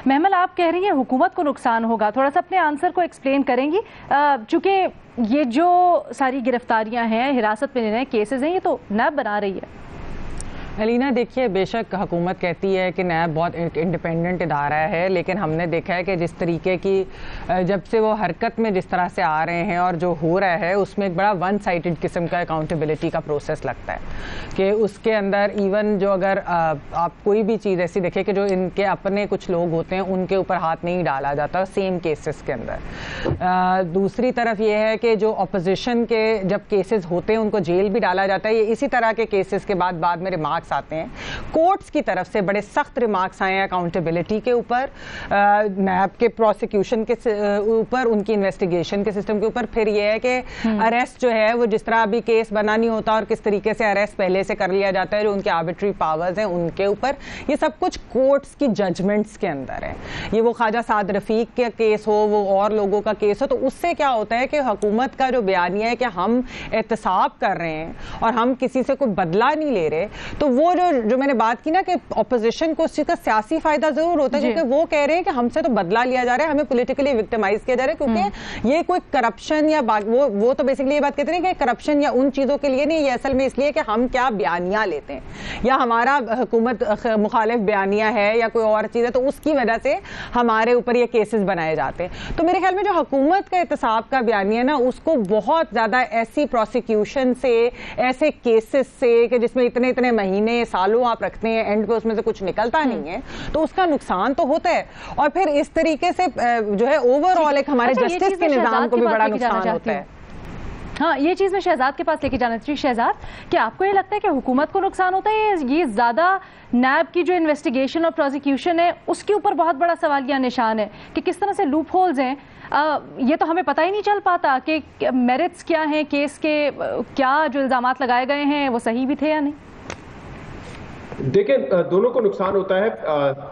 महमल, आप कह रही हैं हुकूमत को नुकसान होगा, थोड़ा सा अपने आंसर को एक्सप्लेन करेंगी? चूंकि ये जो सारी गिरफ्तारियां हैं, हिरासत में लेने केसेस हैं, ये तो नैब बना रही है। अलीना, देखिए, बेशक हुकूमत कहती है कि नैब बहुत इंडिपेंडेंट इदारा है, लेकिन हमने देखा है कि जिस तरीके की जब से वो हरकत में जिस तरह से आ रहे हैं और जो हो रहा है उसमें एक बड़ा वन साइडेड किस्म का अकाउंटेबिलिटी का प्रोसेस लगता है कि उसके अंदर इवन जो अगर आप कोई भी चीज़ ऐसी देखें कि जो इनके अपने कुछ लोग होते हैं उनके ऊपर हाथ नहीं डाला जाता सेम केसेस के अंदर। दूसरी तरफ ये है कि जो अपोजिशन के जब केसेस होते हैं उनको जेल भी डाला जाता है। ये इसी तरह के केसेस के बाद में रिमार्क्स आते हैं, कोर्ट्स की तरफ से बड़े सख्त रिमार्क्स आए हैं अकाउंटेबिलिटी के ऊपर, नैब के प्रोसिक्यूशन के ऊपर, उनकी इन्वेस्टिगेशन के सिस्टम के ऊपर। फिर यह है कि अरेस्ट जो है वो जिस तरह अभी केस बना नहीं होता और किस तरीके से अरेस्ट पहले से कर लिया जाता है, जो उनके आर्बिट्री पावर्स हैं उनके ऊपर, ये सब कुछ कोर्ट्स की जजमेंट्स के अंदर है। ये वो ख्वाजा साद रफीक का केस हो, वो और लोगों का केस हो, तो उससे क्या होता है कि हुकूमत का जो बयानिया है कि हम एहतसाब कर रहे हैं और हम किसी से कोई बदला नहीं ले रहे, तो वो जो मैंने बात की ना कि अपोजिशन को उस चीज का सियासी फायदा जरूर होता है, क्योंकि वो कह रहे हैं कि हमसे तो बदला लिया जा रहा है, हमें पॉलिटिकली विक्टिमाइज किया जा रहा है, क्योंकि ये कोई करप्शन या वो तो बेसिकली ये बात कहते हैं कि करप्शन या उन चीजों के लिए नहीं, ये असल में इसलिए कि हम क्या बयानिया लेते हैं या हमारा हुकूमत मुखालिफ बयानिया है या कोई और चीज है, तो उसकी वजह से हमारे ऊपर ये केसेस बनाए जाते हैं। तो मेरे ख्याल में जो हुकूमत का एहतसाब का बयानिया ना, उसको बहुत ज्यादा ऐसी प्रोसिक्यूशन से, ऐसे केसेस से कि जिसमें इतने इतने महीने सालों आप रखते हैं, एंड पे उसमें से कुछ निकलता नहीं है, तो उसका नुकसान तो होता है। और फिर इस तरीके से जो है ओवरऑल एक हमारे जस्टिस के निजाम को भी बड़ा नुकसान होता है। हाँ, ये चीज मैं शहजाद के पास लेके जाना चाहिए। शहजाद, क्या आपको ये लगता है कि हुकूमत को नुकसान होता है, ये ज्यादा नैब की जो इन्वेस्टिगेशन और प्रोसिक्यूशन है उसके ऊपर बहुत बड़ा सवालिया निशान है कि किस तरह से लूप होल्स हैं, ये तो हमें पता ही नहीं चल पाता कि मेरिट्स क्या हैं केस के, क्या जो इल्जामात लगाए गए हैं वो सही भी थे या नहीं? देखिए, दोनों को नुकसान होता है।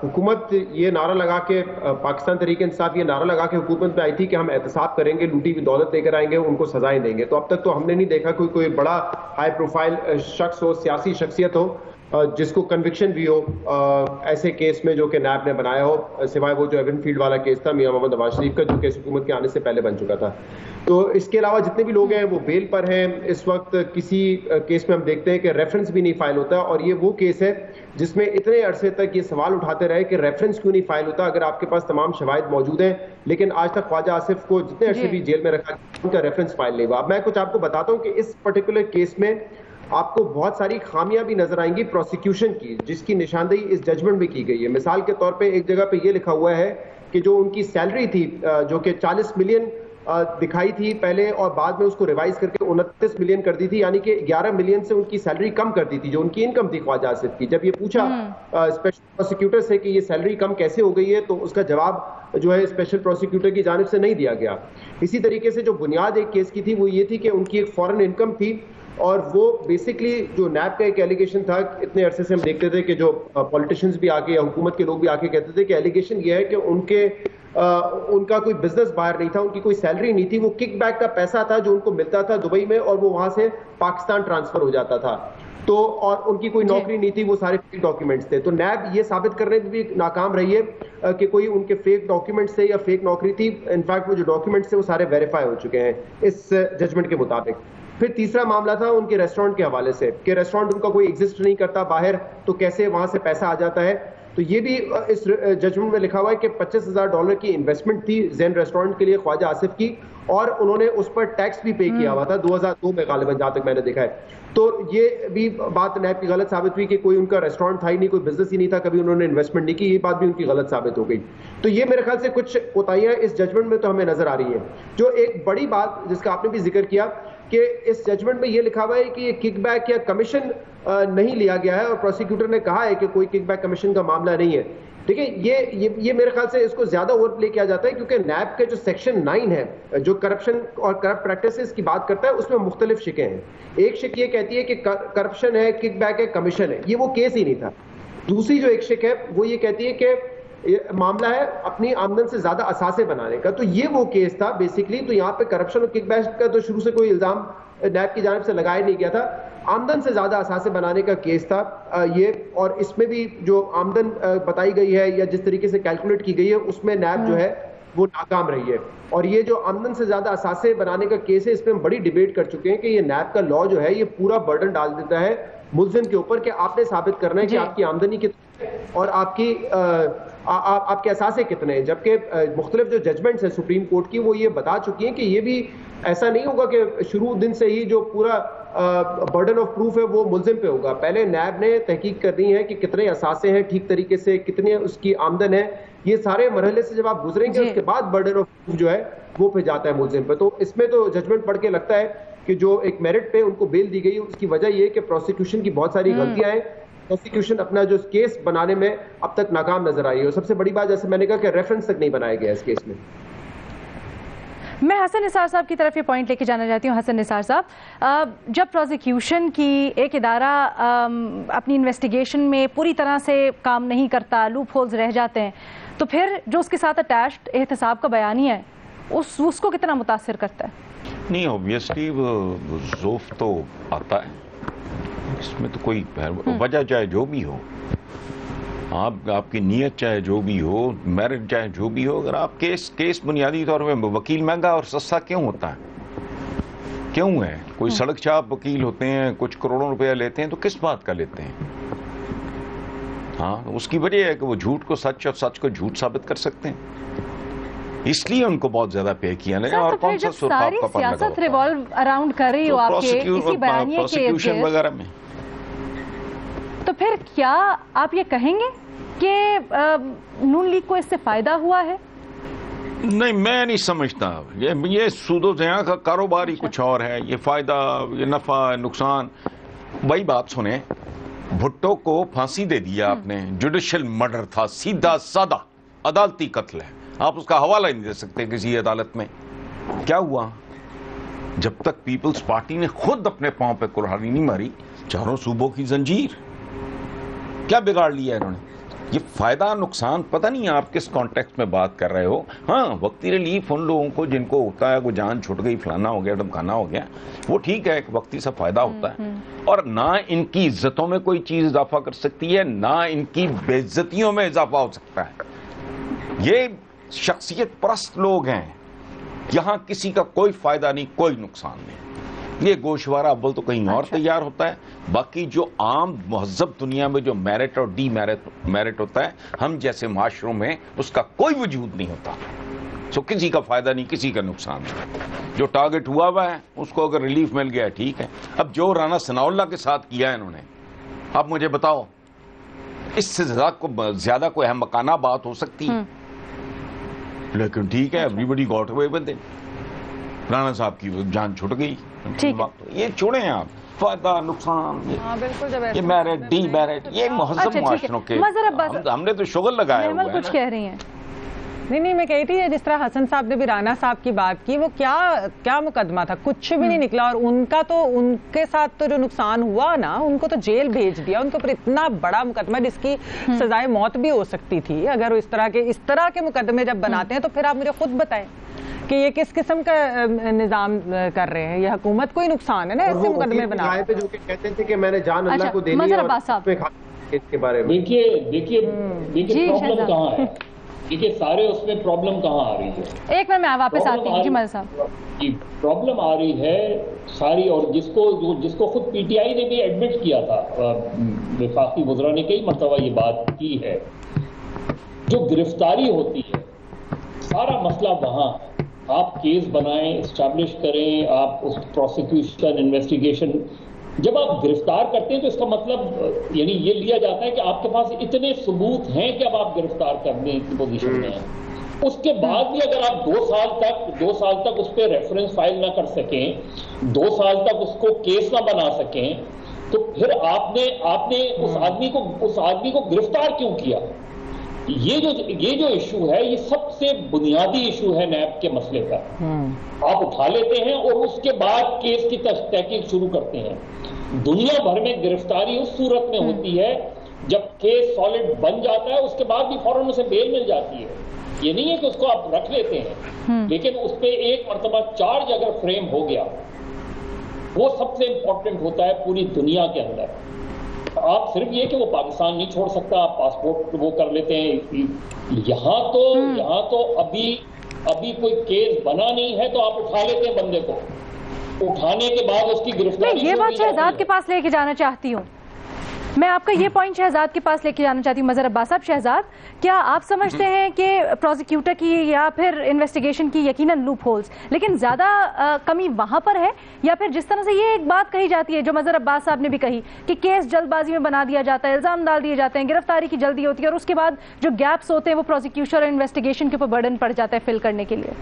हुकूमत ये नारा लगा के, पाकिस्तान तहरीक इंसाफ ये नारा लगा के हुकूमत में आई थी कि हम एहतसाब करेंगे, लूटी हुई दौलत लेकर आएंगे, उनको सजाएं देंगे। तो अब तक तो हमने नहीं देखा कोई बड़ा हाई प्रोफाइल शख्स हो, सियासी शख्सियत हो जिसको कन्विक्शन भी हो ऐसे केस में जो कि नैब ने बनाया हो, सिवाय वो जो एवनफील्ड वाला केस था मियां मोहम्मद नवाज शरीफ का, जो केस हुकूमत के आने से पहले बन चुका था। तो इसके अलावा जितने भी लोग हैं वो बेल पर हैं। इस वक्त किसी केस में हम देखते हैं कि रेफरेंस भी नहीं फाइल होता, और ये वो केस है जिसमें इतने अरसे तक ये सवाल उठाते रहे कि रेफरेंस क्यों नहीं फाइल होता, अगर आपके पास तमाम शवाहिद मौजूद हैं। लेकिन आज तक ख्वाजा आसिफ को जितने अरसे भी जेल में रखा, उनका रेफरेंस फाइल नहीं हुआ। अब मैं कुछ आपको बताता हूँ कि इस पर्टिकुलर केस में आपको बहुत सारी खामियां भी नजर आएंगी प्रोसिक्यूशन की, जिसकी निशानदेही इस जजमेंट में की गई है। मिसाल के तौर पे एक जगह पे ये लिखा हुआ है कि जो उनकी सैलरी थी, जो कि 40 मिलियन दिखाई थी पहले और बाद में उसको रिवाइज करके 29 मिलियन कर दी थी, यानी कि 11 मिलियन से उनकी सैलरी कम कर दी थी, जो उनकी इनकम थी ख्वाजा आसिफ की। जब ये पूछा स्पेशल प्रोसिक्यूटर से कि ये सैलरी कम कैसे हो गई है, तो उसका जवाब जो है स्पेशल प्रोसिक्यूटर की जानिब से नहीं दिया गया। इसी तरीके से जो बुनियाद एक केस की थी वो ये थी कि उनकी एक फॉरेन इनकम थी, और वो बेसिकली जो नैब का एक एलिगेशन था, इतने अरसे से हम देखते थे कि जो पॉलिटिशियंस भी आके या हुकूमत के लोग भी आके कहते थे कि एलिगेशन ये है कि उनका कोई बिजनेस बाहर नहीं था, उनकी कोई सैलरी नहीं थी, वो किक बैक का पैसा था जो उनको मिलता था दुबई में, और वो वहां से पाकिस्तान ट्रांसफर हो जाता था। तो और उनकी कोई नौकरी नहीं थी, वो सारे फेक डॉक्यूमेंट्स थे। तो नैब ये साबित करने में भी नाकाम रही है कि कोई उनके फेक डॉक्यूमेंट्स थे या फेक नौकरी थी। इनफैक्ट वो जो डॉक्यूमेंट्स थे वो सारे वेरीफाई हो चुके हैं इस जजमेंट के मुताबिक। फिर तीसरा मामला था उनके रेस्टोरेंट के हवाले से कि रेस्टोरेंट उनका कोई एग्जिस्ट नहीं करता बाहर, तो कैसे वहां से पैसा आ जाता है। तो ये भी इस जजमेंट में लिखा हुआ है कि $25,000 की इन्वेस्टमेंट थी ज़ैन रेस्टोरेंट के लिए ख्वाजा आसिफ की, और उन्होंने उस पर टैक्स भी पे किया हुआ था 2002 में गालिबन, जहां तक मैंने देखा है। तो ये भी बात नैब की गलत साबित हुई कि कोई उनका रेस्टोरेंट था ही नहीं, कोई बिजनेस ही नहीं था, कभी उन्होंने इन्वेस्टमेंट नहीं की, ये बात भी उनकी गलत साबित हो गई। तो ये मेरे ख्याल से कुछ कोताहियां इस जजमेंट में तो हमें नजर आ रही है। जो एक बड़ी बात जिसका आपने भी जिक्र किया कि इस जजमेंट में ये लिखा हुआ है कि ये किकबैक या कमीशन नहीं लिया गया है, और प्रोसिक्यूटर ने कहा है कि कोई किकबैक कमीशन का मामला नहीं है। देखिए, ये मेरे ख्याल से इसको ज्यादा ओवर प्ले किया जाता है, क्योंकि नैब के जो सेक्शन 9 है जो करप्शन और करप्ट प्रैक्टिसेस की बात करता है, उसमें मुख्तलिफ शिकें हैं। एक शिक ये कहती है कि करप्शन है, किकबैक है, कमीशन है, ये वो केस ही नहीं था। दूसरी जो एक शिक है वो ये कहती है कि معاملہ ہے اپنی آمدن سے زیادہ اثاثے بنانے کا. تو یہ وہ کیس تھا بیسکلی. تو یہاں پہ کرپشن اور کک بیک کا تو شروع سے کوئی الزام نیب کی جانب سے لگایا نہیں گیا تھا. آمدن سے زیادہ اثاثے بنانے کا کیس تھا یہ. اور اس میں بھی جو آمدن بتائی گئی ہے یا جس طریقے سے کیلکولیٹ کی گئی ہے اس میں نیب جو ہے وہ ناکام رہی ہے. اور یہ جو آمدن سے زیادہ اثاثے بنانے کا کیس ہے اس پہ ہم بڑی ڈیبیٹ کر چکے ہیں کہ یہ نیب کا لا جو ہے یہ پورا برڈن ڈال دیتا ہے ملزم کے اوپر کہ آپ نے ثابت کرنا ہے کہ آپ کی آمدنی کتنی ہے اور آپ کے اثاثے کتنے ہیں. جبکہ مختلف جو ججمنٹس ہیں سپریم کورٹ کی وہ یہ بتا چکی ہیں کہ یہ بھی ایسا نہیں ہوگا کہ شروع دن سے ہی جو پورا برڈن آف پروف ہے وہ ملزم پہ ہوگا. پہلے نیب نے تحقیق کرنی ہے کہ کتنے اثاثے ہیں ٹھیک طریقے سے, کتنے اس کی آمدن ہے. یہ سارے مرحلے سے جب آپ گزریں گے اس کے بعد برڈن آف پروف جو ہے وہ پہ جاتا ہے ملزم پہ. تو اس میں تو ججمنٹ پڑھ کے لگتا ہے کہ جو ایک میرٹ پہ ان کو بیل دی گئی اس کی وجہ یہ کہ پروسیکیوشن کی بہت ساری غلطیاں ہیں. پروسیکیوشن اپنا جو کیس بنانے میں اب تک ناکام نظر آئی ہے. اور سب سے بڑی بات جیسے میں نے کہا کہ ریفرنس تک نہیں بنایا گیا اس کیس میں. میں حسن نثار صاحب کی طرف یہ پوائنٹ لے کے جانا چاہتی ہوں. حسن نثار صاحب, جب پروزیکیوشن کی ایک ادارہ اپنی انویسٹیگیشن میں پوری طرح سے کام نہیں کرتا, لوپ ہولز رہ جاتے ہیں, تو پھر جو اس کے ساتھ اٹیچڈ احتساب کا بیانیہ ہے اس کو کتنا متاثر کرتا ہے؟ نہیں, اوبویسلی ذوف تو آتا ہے اس میں, تو کوئی وجہ چاہے جو بھی ہو, آپ کی نیت چاہے جو بھی ہو, میرٹ چاہے جو بھی ہو, اگر آپ کیس بنیادی طور پہ وکیل مہنگا اور سستا کیوں ہوتا ہے؟ کیوں ہے؟ کوئی سڑک چاپ وکیل ہوتے ہیں, کچھ کروڑوں روپیہ لیتے ہیں, تو کس بات کا لیتے ہیں؟ ہاں, اس کی وجہ ہے کہ وہ جھوٹ کو سچ اور سچ کو جھوٹ ثابت کر سکتے ہیں, اس لیے ان کو بہت زیادہ پے کیا نہیں. اور کون سا ساری سیاست ریوالو اراؤنڈ کر رہی ہو آپ کے اسی بیانیے کے پروسیکیوشن وغیرہ میں, تو پھر کیا آپ یہ کہیں گے کہ نون لیگ کو اس سے فائدہ ہوا ہے؟ نہیں, میں نہیں سمجھتا. یہ سود و زیاں کا کاروبار ہی کچھ اور ہے. یہ فائدہ, یہ نفع, نقصان. وہی بات سنیں, بھٹو کو پھانسی دے دیا آپ نے, جوڈیشل مرڈر تھا, سیدھا سادہ عدالتی قتل ہے. آپ اس کا حوالہ نہیں دے سکتے کسی عدالت میں. کیا ہوا؟ جب تک پیپلز پارٹی نے خود اپنے پاؤں پہ کلہاڑی نہیں ماری, چاروں صوبوں کی زنجیر کیا بگاڑ لیا انہوں نے. یہ فائدہ نقصان پتہ نہیں آپ کس کانٹیکسٹ میں بات کر رہے ہو. ہاں, وقتی ریلیف ان لوگوں کو جن کو ہوتا ہے کوئی جان چھٹ گئی, فلانا ہو گیا, ڈمکانا ہو گیا, وہ ٹھیک ہے, ایک وقتی سا فائدہ ہوتا ہے. اور نہ ان کی عزتوں میں کوئی چیز اضافہ کر سکتی ہے, نہ ان کی بے عزتیوں میں اضافہ ہو سکتا ہے. یہ شخصیت پرست لوگ ہیں, یہاں کسی کا کوئی فائدہ نہیں, کوئی نقصان نہیں. یہ گوشوارہ اول تو کہیں اور تیار ہوتا ہے. باقی جو عام مہذب دنیا میں جو میرٹ اور ڈی میرٹ ہوتا ہے, ہم جیسے معاشروں میں اس کا کوئی وجود نہیں ہوتا. سو کسی کا فائدہ نہیں, کسی کا نقصان نہیں. جو ٹارگٹ ہوا ہوا ہے اس کو اگر ریلیف مل گیا ٹھیک ہے. اب جو رانا ثناء اللہ کے ساتھ کیا ہے انہوں نے, اب مجھے بتاؤ اس سے زیادہ کوئی احمقانہ بات ہو سکتی ہے؟ لیکن ٹھیک ہے, everybody got away with it. Rana صاحب کی جان چھٹ گئی. یہ چھوڑیں آپ, فائدہ نقصان, یہ میرٹ ڈی میرٹ, یہ مہذب معاشروں کے ہم نے تو شغل لگایا ہوا ہے. کچھ کہہ رہی ہیں؟ نہیں, میں کہی تھی جس طرح حسن صاحب نے بھی رانا صاحب کی بات کی, وہ کیا مقدمہ تھا, کچھ بھی نہیں نکلا. اور ان کے ساتھ تو جو نقصان ہوا نا, ان کو تو جیل بھیج دیا. ان کے اوپر اتنا بڑا مقدمہ جس کی سزائے موت بھی ہو سکتی تھی. اگر اس طرح کے مقدمے جب بناتے ہیں تو پھر آپ مجھے خود بتائیں کہ یہ کس قسم کا نظام کر رہے ہیں. یہ حکومت کو ہی نقصان ہے نا ایسے مقدمے بنا کے. جو کہتے تھے کہ میں نے جان اللہ کو دینی ہے, اس کے بارے میں دیکھیے پرابلم کہاں ہے. دیکھیے سارے اس میں پرابلم کہاں آ رہی ہے. ایک میں واپس آتی ہوں. جی مل صاحب, پرابلم آ رہی ہے ساری, اور جس کو خود پی ٹی آئی نے بھی ایڈمٹ کیا تھا, وفاقی وزراء نے کئی مرتبہ یہ بات کی ہے, جو گرفتاری ہوتی ہے سارا مسئلہ وہاں. آپ کیس بنائیں, اسٹیبلش کریں, آپ اس پروسیکیوشن انویسٹیگیشن, جب آپ گرفتار کرتے ہیں تو اس کا مطلب یعنی یہ لیا جاتا ہے کہ آپ کے پاس اتنے ثبوت ہیں کہ اب آپ گرفتار کرنے کی پوزیشن میں ہیں. اس کے بعد بھی اگر آپ 2 سال تک اس پہ ریفرنس فائل نہ کر سکیں, 2 سال تک اس کو کیس نہ بنا سکیں, تو پھر آپ نے اس آدمی کو گرفتار کیوں کیا؟ یہ جو ایشو ہے, یہ سب سے بنیادی ایشو ہے نیب کے مسئلے کا. آپ اٹھا لیتے ہیں اور اس کے بعد کیس کی تحقیق شروع کرتے ہیں. دنیا بھر میں گرفتاری اس صورت میں ہوتی ہے जब केस सॉलिड बन जाता है उसके बाद भी फौरन उसे बेल मिल जाती है। ये नहीं है कि उसको आप रख लेते हैं, लेकिन उस पर एक मरतबा चार्ज अगर फ्रेम हो गया, वो सबसे इंपॉर्टेंट होता है पूरी दुनिया के अंदर। आप सिर्फ ये कि वो पाकिस्तान नहीं छोड़ सकता, आप पासपोर्ट वो कर लेते हैं। यहाँ तो अभी कोई केस बना नहीं है तो आप उठा लेते हैं बंदे को, उठाने के बाद उसकी गिरफ्तारी। ये बात शहजाद के पास लेके जाना चाहती हूँ मैं, आपका ये पॉइंट शहजाद के पास लेके जाना चाहती हूँ। मजहर अब्बास साहब, शहजाद, क्या आप समझते हैं कि प्रोसिक्यूटर की या फिर इन्वेस्टिगेशन की यकीनन लूप होल्स, लेकिन ज्यादा कमी वहां पर है, या फिर जिस तरह से ये एक बात कही जाती है जो मजहर अब्बास साहब ने भी कही कि केस जल्दबाजी में बना दिया जाता है, इल्जाम डाल दिए जाते हैं, गिरफ्तारी की जल्दी होती है और उसके बाद जो गैप्स होते हैं वो प्रोसिक्यूशन और इन्वेस्टिगेशन के ऊपर बर्डन पड़ जाता है फिल करने के लिए?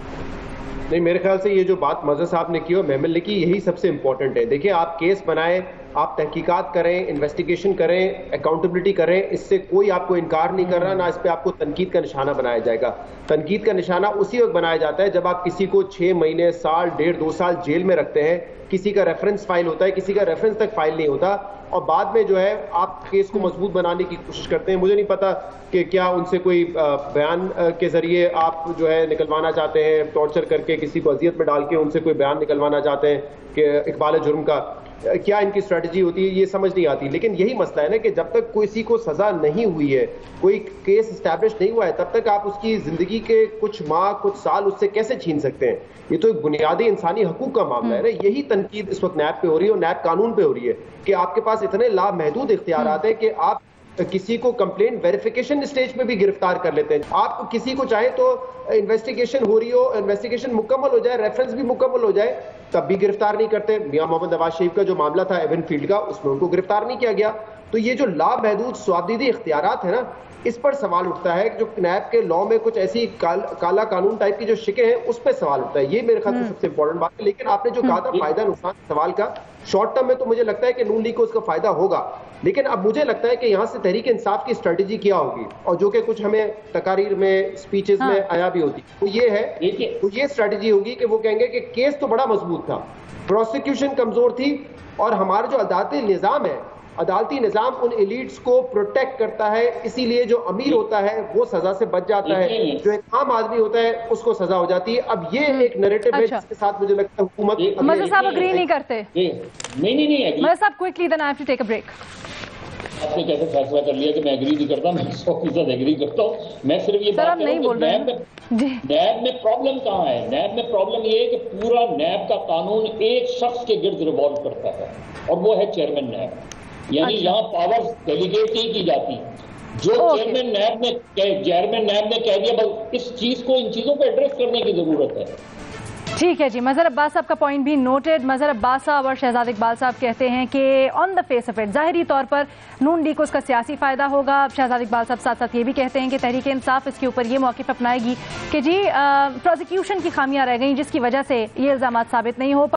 नहीं, मेरे ख्याल से ये जो बात मजहर साहब ने की और मेमन ने की, यही सबसे इंपॉर्टेंट है। देखिए, आप केस बनाएं, आप तहकीकात करें, इन्वेस्टिगेशन करें, अकाउंटेबिलिटी करें, इससे कोई आपको इनकार नहीं कर रहा, ना इस पे आपको तनकीद का निशाना बनाया जाएगा। तनकीद का निशाना उसी वक्त बनाया जाता है जब आप किसी को 6 महीने, साल, 1.5-2 साल जेल में रखते हैं, किसी का रेफरेंस फाइल होता है, किसी का रेफरेंस तक फाइल नहीं होता, और बाद में जो है आप केस को मजबूत बनाने की कोशिश करते हैं। मुझे नहीं पता कि क्या उनसे कोई बयान के जरिए आप जो है निकलवाना चाहते हैं, टॉर्चर करके किसी को अजियत में डाल के उनसे कोई बयान निकलवाना चाहते हैं कि इकबाल जुर्म का, क्या इनकी स्ट्रेटजी होती है, ये समझ नहीं आती। लेकिन यही मसला है ना कि जब तक किसी को सजा नहीं हुई है, कोई केस एस्टैब्लिश नहीं हुआ है, तब तक आप उसकी जिंदगी के कुछ माह, कुछ साल उससे कैसे छीन सकते हैं? ये तो एक बुनियादी इंसानी हकूक का मामला है ना। यही तनकीद इस वक्त नैब पे हो रही है और नैब कानून पे हो रही है कि आपके पास इतने लामहदूद इख्तियारात हैं कि आप किसी को कंप्लेंट वेरिफिकेशन स्टेज पे भी गिरफ्तार कर लेते हैं। आप किसी को चाहे तो इन्वेस्टिगेशन हो रही हो, इन्वेस्टिगेशन मुकम्मल हो जाए, रेफरेंस भी मुकम्मल हो जाए, तब भी गिरफ्तार नहीं करते। मियां मोहम्मद नवाज शरीफ का जो मामला था एवन फील्ड का, उसमें उनको गिरफ्तार नहीं किया गया। तो ये जो लामहदूद स्वाबदीदी इख्तियारात है ना, इस पर सवाल उठता है। जो नैब के लॉ में कुछ ऐसी काला कानून टाइप की जो शिकें हैं, उस पर सवाल उठता है। ये मेरे ख्याल से सबसे इंपॉर्टेंट बात है। लेकिन आपने जो कहा था फायदा नुकसान सवाल का, शॉर्ट टर्म में तो मुझे लगता है कि नून लीग को उसका फायदा होगा, लेकिन अब मुझे लगता है कि यहाँ से तहरीक इंसाफ की स्ट्रेटेजी क्या होगी, और जो कि कुछ हमें तकारीर में, स्पीचेस में आया भी होती, तो ये है, तो ये स्ट्रेटेजी होगी कि वो कहेंगे कि केस तो बड़ा मजबूत था, प्रोसिक्यूशन कमजोर थी, और हमारा जो अदालती निजाम है, अदालती निजाम उन एलिट्स को प्रोटेक्ट करता है, इसीलिए जो अमीर होता है वो सजा से बच जाता है, जो एक आम आदमी होता है उसको सजा हो जाती है। अब ये एक नैरेटिव है जिसके साथ मुझे लगता है हुकूमत। मजहर साहब अग्री नहीं करते? नहीं, मजहर साहब quickly, then I have to take a break. आपने कैसे फैसला कर लिया कि मैं एग्री नहीं करता? मैं 100% एग्री करता हूँ। मैं सिर्फ ये बात नहीं बोल रहे हैं। नैब में प्रॉब्लम कहाँ है? नैब में प्रॉब्लम ये है कि पूरा नैब का कानून एक शख्स के गिर्द रिवॉल्व करता है, और वो है चेयरमैन नैब। यानी यहाँ पावर्स डेलीगेट नहीं की जाती। जो चेयरमैन नैब ने कह दिया, बस इस चीज को, इन चीजों को एड्रेस करने की जरूरत है। ठीक है जी, मजहर अब्बास साहब का पॉइंट भी नोटेड। मजहर अब्बास साहब और शहजाद इकबाल साहब कहते हैं कि on the face of it, जाहिरी तौर पर नून लीग को इसका सियासी फायदा होगा। शहजाद इकबाल साहब साथ साथ ये भी कहते हैं कि तहरीक इंसाफ इसके ऊपर ये मौक़िफ़ अपनाएगी कि जी प्रोसिक्यूशन की खामियां रह गई, जिसकी वजह से ये इल्ज़ामात साबित नहीं हो